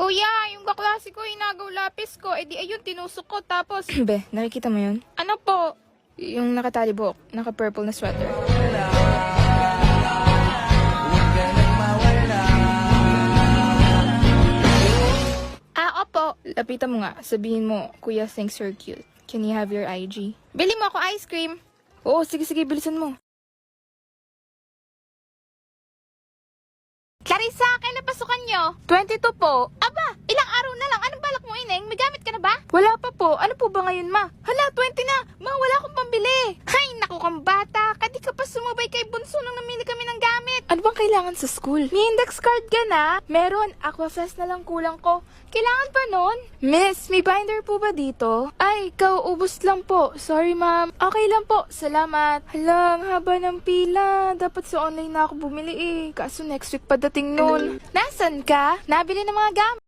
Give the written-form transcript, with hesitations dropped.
Kuya, yung kaklase ko, inagaw lapis ko. Eh di ayun, tinusok ko. Tapos, Be, nakikita mo yun? ano po? Yung nakatali buhok, naka-purple na sweater. Opo. Lapitan mo nga, sabihin mo, Kuya thinks you're cute. Can you have your IG? Bili mo ako ice cream. Oo, sige, bilisan mo. Clarissa, kailan pasukan nyo? 22 po. Aba, ilang araw na lang. Anong balak mo, Ineng? May gamit ka na ba? Wala pa po. Ano po ba ngayon, ma? Hala, 20 na. Ma, wala akong pambili. Hay, naku kang bata. Kadi ka pa sumabay kay Bunso nang namili kami ng gamit. Ano bang kailangan sa school? May index card ka na? Meron. Aquafest na lang kulang ko. Kailangan pa nun? Miss, may binder po ba dito? Ay, ikaw, ubos lang po. Sorry, ma'am. Okay lang po. Salamat. Hala, ang haba ng pila. Dapat sa online na ako bumili eh. Kaso next week pa dating nun. Nasaan ka? Nabili ng mga gamit.